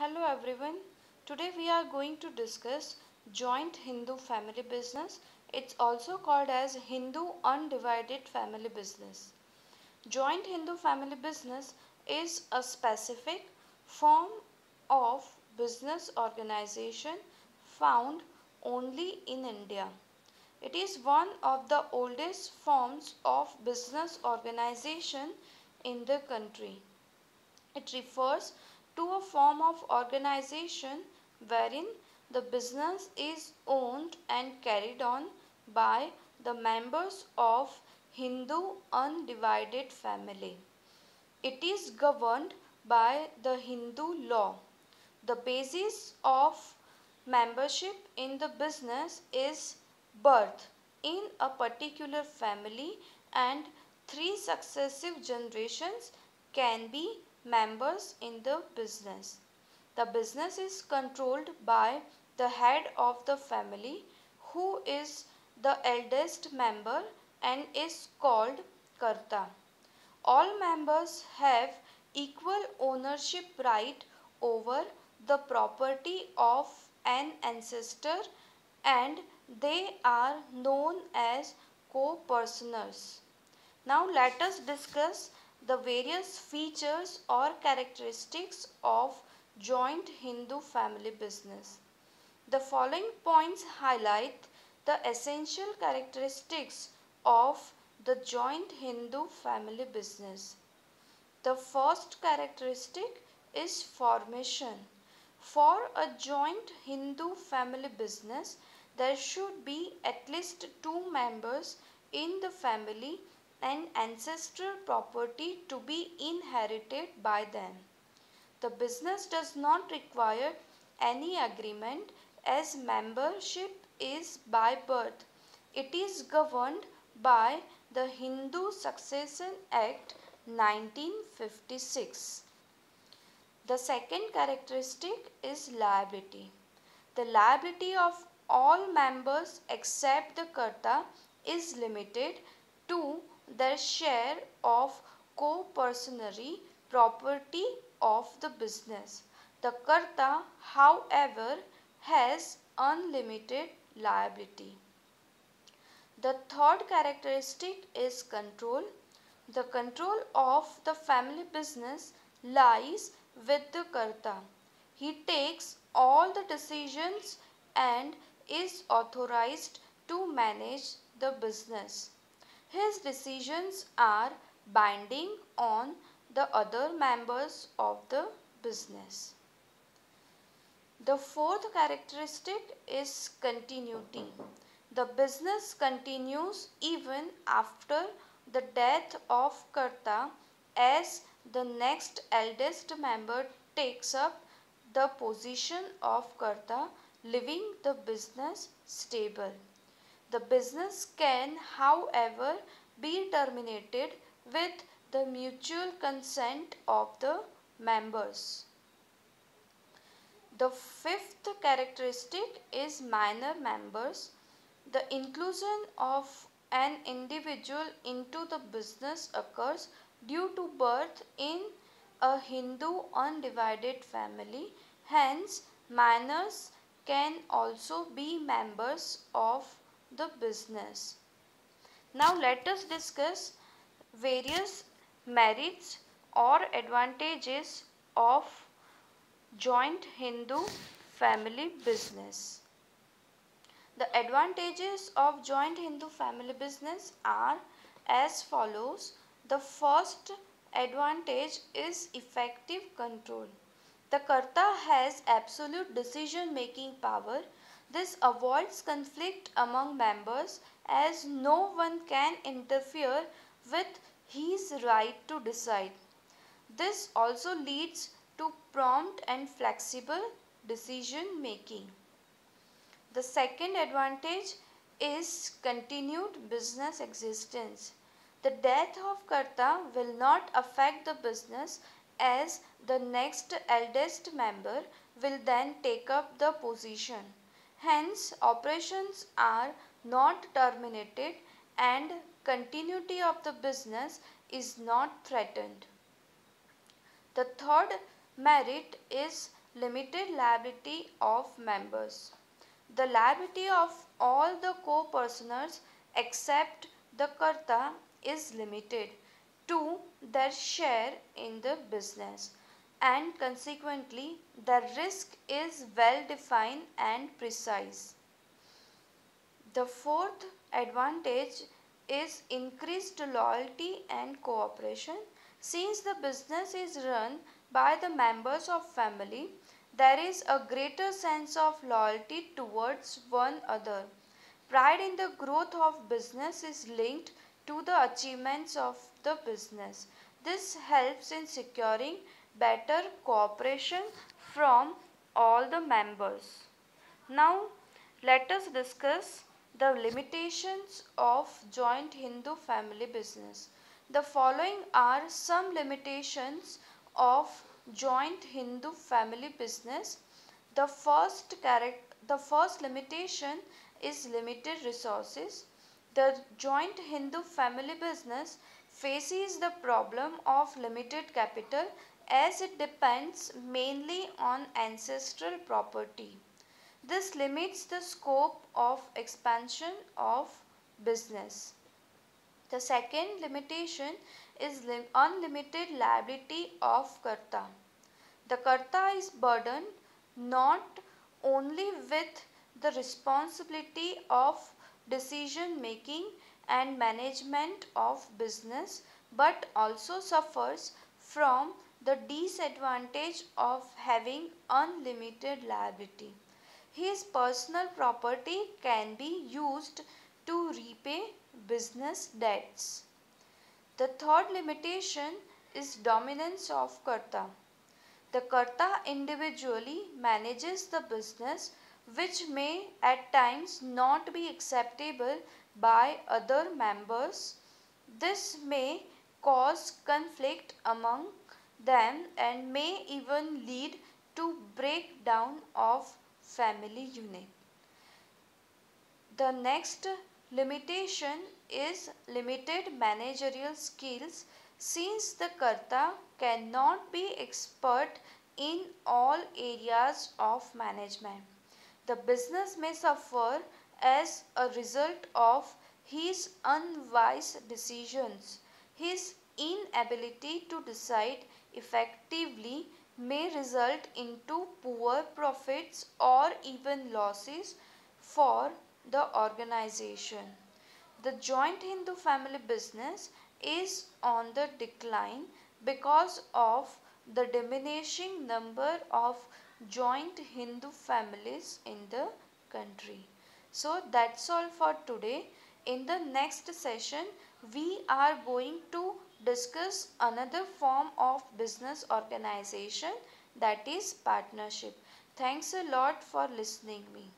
Hello everyone. Today we are going to discuss joint Hindu family business. It's also called as Hindu undivided family business. Joint Hindu family business is a specific form of business organization found only in India. It is one of the oldest forms of business organization in the country. It refers to a form of organization wherein the business is owned and carried on by the members of Hindu undivided family. It is governed by the Hindu law. The basis of membership in the business is birth in a particular family, and three successive generations can be members in the business. The business is controlled by the head of the family, who is the eldest member and is called Karta. All members have equal ownership right over the property of an ancestor, and they are known as co-personers. Now let us discuss the various features or characteristics of joint Hindu family business. The following points highlight the essential characteristics of the joint Hindu family business. The first characteristic is formation. For a joint Hindu family business, there should be at least two members in the family and ancestral property to be inherited by them. The business does not require any agreement as membership is by birth. It is governed by the Hindu Succession Act 1956. The second characteristic is liability. The liability of all members except the Karta is limited to their share of co-personary property of the business. The Karta, however, has unlimited liability. The third characteristic is control. The control of the family business lies with the Karta. He takes all the decisions and is authorized to manage the business. His decisions are binding on the other members of the business. The fourth characteristic is continuity. The business continues even after the death of Karta, as the next eldest member takes up the position of Karta, leaving the business stable. The business can, however, be terminated with the mutual consent of the members. The fifth characteristic is minor members. The inclusion of an individual into the business occurs due to birth in a Hindu undivided family. Hence, minors can also be members of the business. Now let us discuss various merits or advantages of joint Hindu family business. The advantages of joint Hindu family business are as follows. The first advantage is effective control. The Karta has absolute decision making power. This avoids conflict among members as no one can interfere with his right to decide. This also leads to prompt and flexible decision making. The second advantage is continued business existence. The death of Karta will not affect the business, as the next eldest member will then take up the position. Hence, operations are not terminated and continuity of the business is not threatened. The third merit is limited liability of members. The liability of all the co-personers except the Karta is limited to their share in the business, and consequently the risk is well defined and precise. The fourth advantage is increased loyalty and cooperation. Since the business is run by the members of family, there is a greater sense of loyalty towards one another. Pride in the growth of business is linked to the achievements of the business. This helps in securing better cooperation from all the members. Now, let us discuss the limitations of joint Hindu family business. The following are some limitations of joint Hindu family business. The first limitation is limited resources. The joint Hindu family business faces the problem of limited capital as it depends mainly on ancestral property. This limits the scope of expansion of business. The second limitation is unlimited liability of Karta. The Karta is burdened not only with the responsibility of decision making and management of business, but also suffers from the disadvantage of having unlimited liability. His personal property can be used to repay business debts. The third limitation is dominance of Karta. The Karta individually manages the business, which may at times not be acceptable by other members. This may cause conflict among them and may even lead to breakdown of family unit. The next limitation is limited managerial skills. Since the Karta cannot be expert in all areas of management, the business may suffer as a result of his unwise decisions. His inability to decide effectively may result into poor profits or even losses for the organization. The joint Hindu family business is on the decline because of the diminishing number of joint Hindu families in the country. So that's all for today. In the next session, we are going to discuss another form of business organization, that is partnership. Thanks a lot for listening me.